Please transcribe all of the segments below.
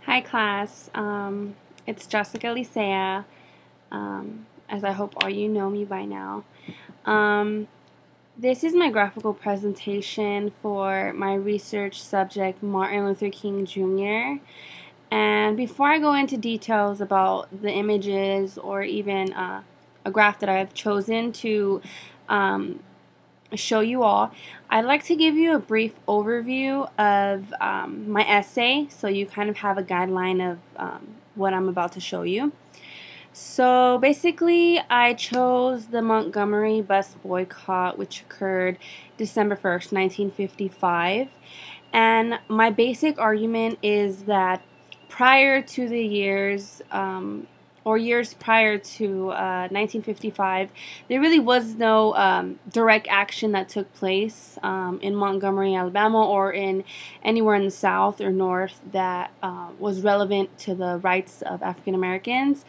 Hi class, it's Jessica Licea, as I hope all you know me by now. This is my graphical presentation for my research subject Martin Luther King Jr. And before I go into details about the images or even a graph that I've chosen to show you all, I'd like to give you a brief overview of my essay so you kind of have a guideline of what I'm about to show you. So basically, I chose the Montgomery bus boycott, which occurred December 1st, 1955. And my basic argument is that prior to the years prior to 1955, there really was no direct action that took place in Montgomery, Alabama, or in anywhere in the South or North that was relevant to the rights of African Americans.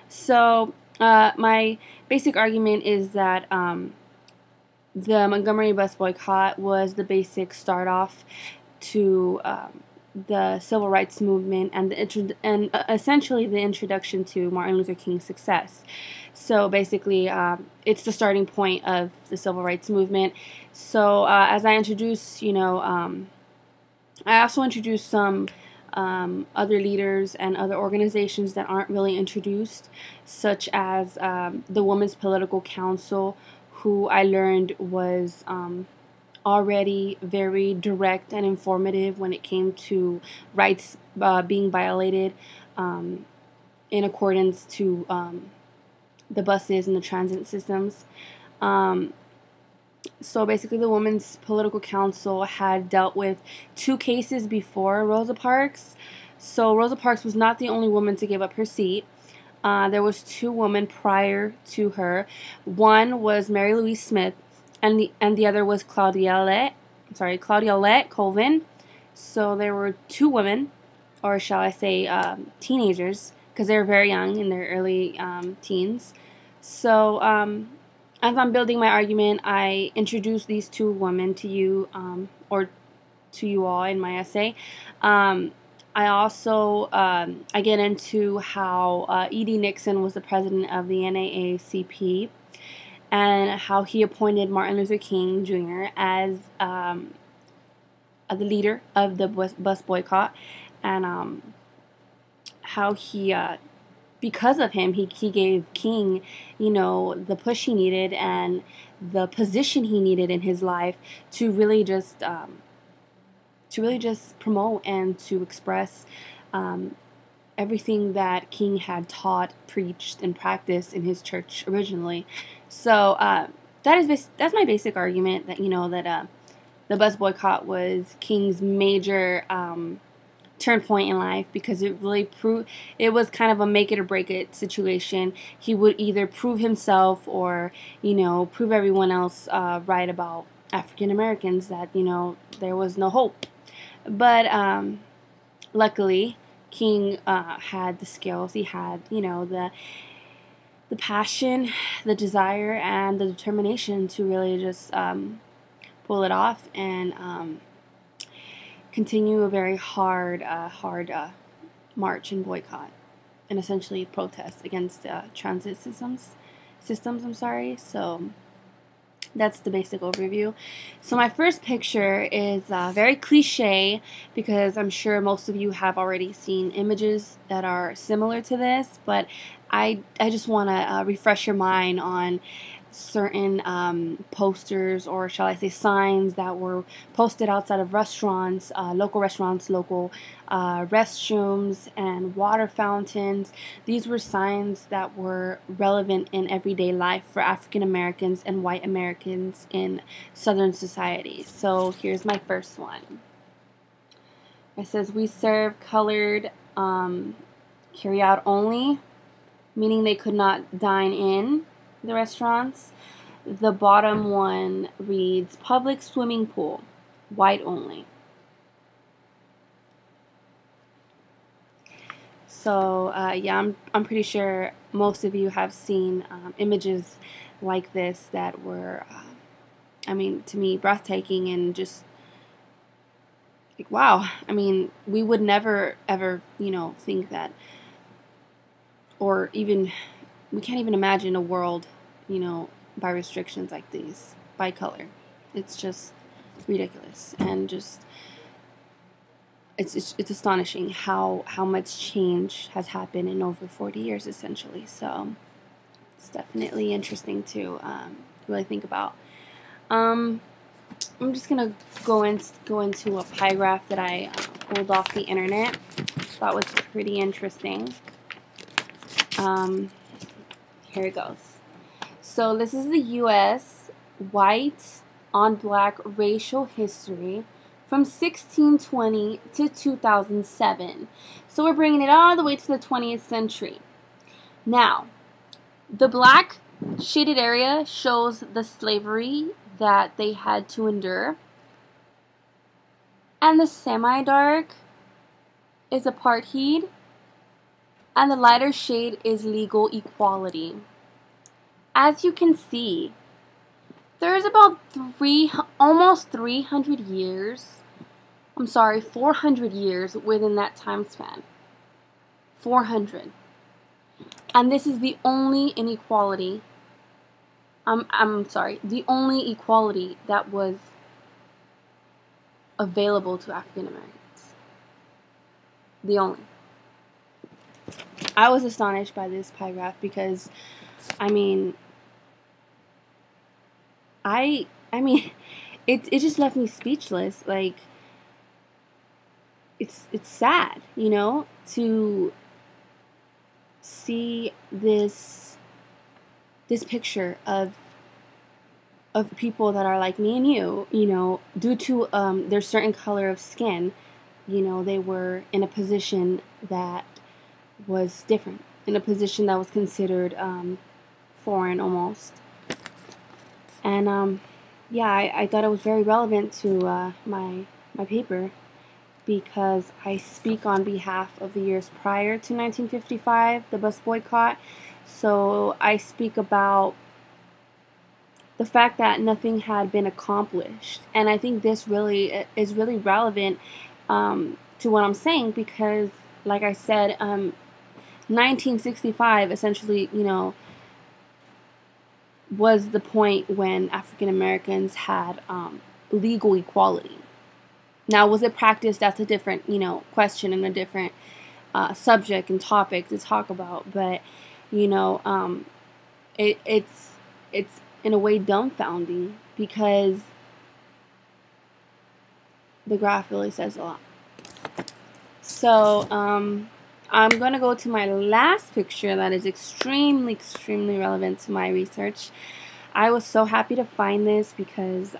So my basic argument is that the Montgomery bus boycott was the basic start off to the civil rights movement and essentially the introduction to Martin Luther King's success. So basically, it's the starting point of the civil rights movement. So as I introduce, I also introduce some other leaders and other organizations that aren't really introduced, such as the Women's Political Council, who I learned was already very direct and informative when it came to rights being violated in accordance to the buses and the transit systems. So basically, the Women's Political Council had dealt with 2 cases before Rosa Parks. So Rosa Parks was not the only woman to give up her seat. There was 2 women prior to her. One was Mary Louise Smith, and the other was Claudia Lett Colvin. So there were 2 women, or shall I say teenagers, because they were very young in their early teens. So as I'm building my argument, I introduce these 2 women to you, or to you all in my essay. I also I get into how E.D. Nixon was the president of the NAACP, and how he appointed Martin Luther King Jr. as the leader of the bus boycott, and how he, because of him, he gave King, the push he needed and the position he needed in his life to really just promote and to express everything that King had taught, preached, and practiced in his church originally. So that's my basic argument, that the bus boycott was King's major turn point in life, because it really it was kind of a make it or break it situation. He would either prove himself or prove everyone else right about African Americans, that there was no hope. But luckily, King had the skills. He had the passion, the desire, and the determination to really just pull it off and continue a very hard march and boycott, and essentially protest against transit systems. So that's the basic overview. So my first picture is very cliche, because I'm sure most of you have already seen images that are similar to this, but I just want to refresh your mind on certain posters, or shall I say signs, that were posted outside of restaurants, local restrooms, and water fountains. These were signs that were relevant in everyday life for African Americans and white Americans in Southern society. So here's my first one. It says, "We serve colored carry out only," meaning they could not dine in the restaurants. The bottom one reads, "Public swimming pool, white only." So yeah, I'm pretty sure most of you have seen images like this that were, to me, breathtaking and just like, wow, I mean, we would never ever, you know, think that, or even, we can't even imagine a world, you know, by restrictions like these, by color. It's just ridiculous, and just it's astonishing how much change has happened in over 40 years essentially. So it's definitely interesting to really think about. I'm just gonna go into a pie graph that I pulled off the internet. Thought was pretty interesting. Here it goes. So this is the U.S. white on black racial history from 1620 to 2007. So we're bringing it all the way to the 20th century. Now, the black shaded area shows the slavery that they had to endure, and the semi-dark is apartheid, and the lighter shade is legal equality. As you can see, there's about almost 300 years, 400 years within that time span. 400. And this is the only inequality, the only equality that was available to African Americans. The only. I was astonished by this pie graph because, I mean, it just left me speechless. Like, it's sad, you know, to see this picture of people that are like me and you know, due to their certain color of skin, you know, they were in a position that was different, in a position that was considered foreign almost. And yeah, I thought it was very relevant to my paper, because I speak on behalf of the years prior to 1955, the bus boycott. So I speak about the fact that nothing had been accomplished, and I think this really is really relevant to what I'm saying, because, like I said, 1965 essentially, you know, was the point when African Americans had legal equality. Now, was it practiced? That's a different, you know, question and a different subject and topic to talk about. But, you know, it's in a way dumbfounding, because the graph really says a lot. So I'm going to go to my last picture that is extremely relevant to my research. I was so happy to find this because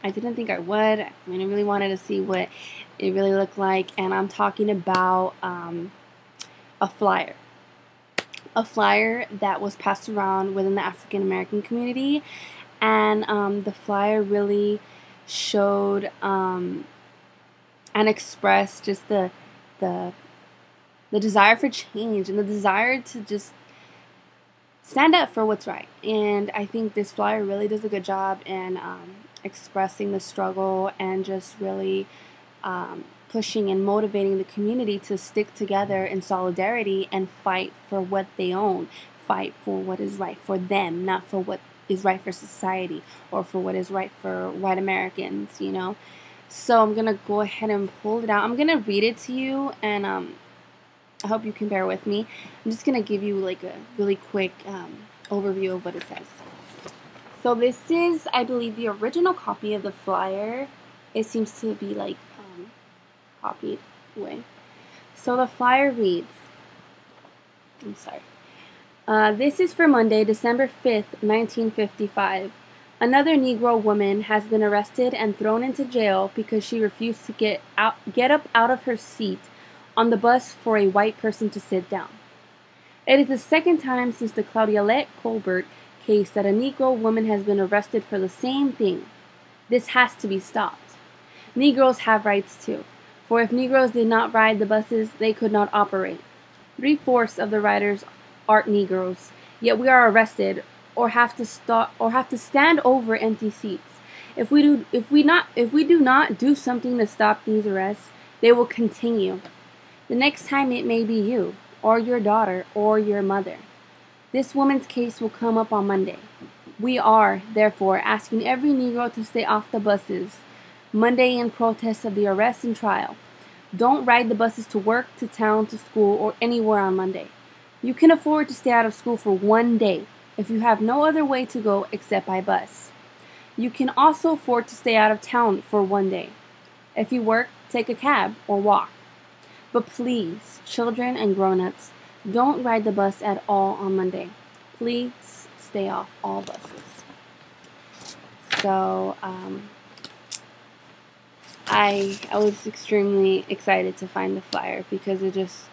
I didn't think I would. I mean, I really wanted to see what it really looked like, and I'm talking about a flyer. A flyer that was passed around within the African American community, and the flyer really showed and expressed just the desire for change and the desire to just stand up for what's right. And I think this flyer really does a good job in expressing the struggle and just really pushing and motivating the community to stick together in solidarity and fight for what they own, fight for what is right for them, not for what is right for society or for what is right for white Americans, you know. So I'm going to go ahead and pull it out. I'm going to read it to you, and I hope you can bear with me. I'm just going to give you like a really quick overview of what it says. So this is, I believe, the original copy of the flyer. It seems to be like copied away. So the flyer reads, this is for Monday, December 5th, 1955. Another Negro woman has been arrested and thrown into jail because she refused to get up out of her seat on the bus for a white person to sit down. It is the second time since the Claudialette Colbert case that a Negro woman has been arrested for the same thing. This has to be stopped. Negroes have rights too, for if Negroes did not ride the buses, they could not operate. 3/4 of the riders are Negroes, yet we are arrested or have to stand over empty seats. If we do not do something to stop these arrests, they will continue. The next time it may be you, or your daughter, or your mother. This woman's case will come up on Monday. We are, therefore, asking every Negro to stay off the buses Monday in protest of the arrest and trial. Don't ride the buses to work, to town, to school, or anywhere on Monday. You can afford to stay out of school for one day if you have no other way to go except by bus. You can also afford to stay out of town for one day. If you work, take a cab or walk. But please, children and grown-ups, don't ride the bus at all on Monday. Please stay off all buses. So, I was extremely excited to find the flyer because it just,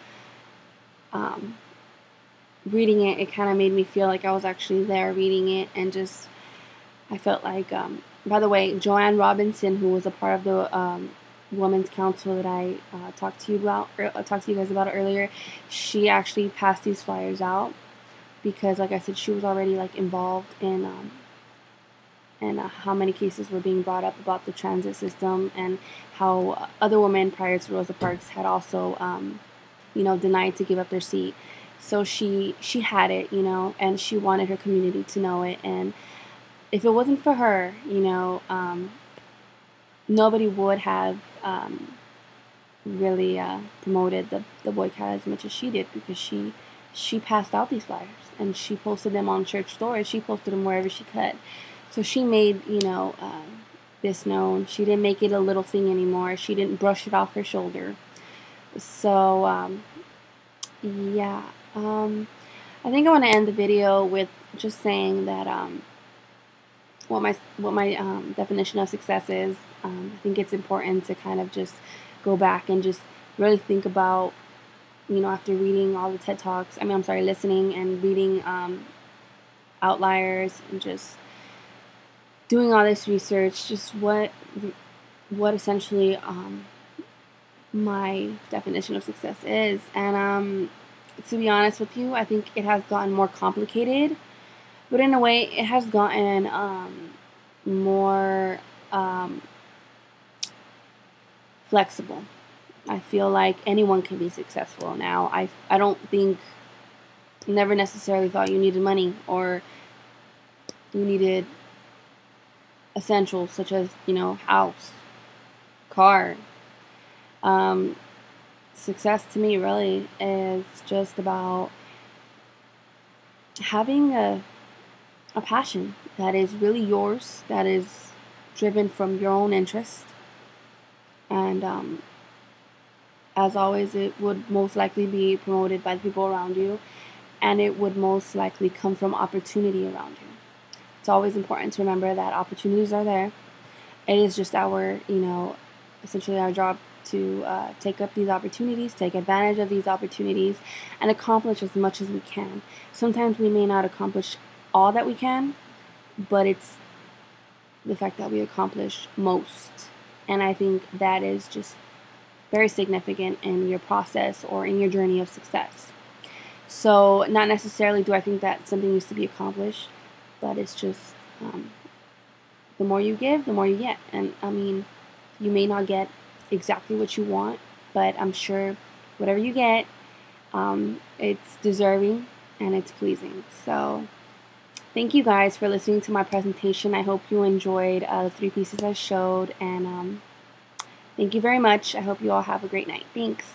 reading it kind of made me feel like I was actually there reading it, and just, I felt like, by the way, Joanne Robinson, who was a part of the Women's Council that I talked to you guys about earlier, she actually passed these flyers out because, like I said, she was already like involved in how many cases were being brought up about the transit system, and how other women prior to Rosa Parks had also, denied to give up their seat. So she had it, and she wanted her community to know it. And if it wasn't for her, nobody would have really promoted the boycott as much as she did, because she passed out these flyers and she posted them on church stores. She posted them wherever she could. So she made, this known. She didn't make it a little thing anymore. She didn't brush it off her shoulder. So, yeah. I think I want to end the video with just saying that what my definition of success is. I think it's important to kind of just go back and just really think about, after reading all the TED Talks, listening and reading Outliers and just doing all this research, just what essentially my definition of success is. And to be honest with you, I think it has gotten more complicated, but in a way it has gotten more flexible. I feel like anyone can be successful now. I don't think, never necessarily thought you needed money or you needed essentials such as, house, car. Success to me really is just about having a passion that is really yours, that is driven from your own interest. And as always, it would most likely be promoted by the people around you, and it would most likely come from opportunity around you. It's always important to remember that opportunities are there. It is just our, essentially our job to take up these opportunities, take advantage of these opportunities, and accomplish as much as we can. Sometimes we may not accomplish all that we can, but it's the fact that we accomplish most. And I think that is just very significant in your process or in your journey of success. So not necessarily do I think that something needs to be accomplished, but it's just the more you give, the more you get. And you may not get exactly what you want, but I'm sure whatever you get, it's deserving and it's pleasing. So thank you guys for listening to my presentation. I hope you enjoyed the 3 pieces I showed, and thank you very much. I hope you all have a great night. Thanks.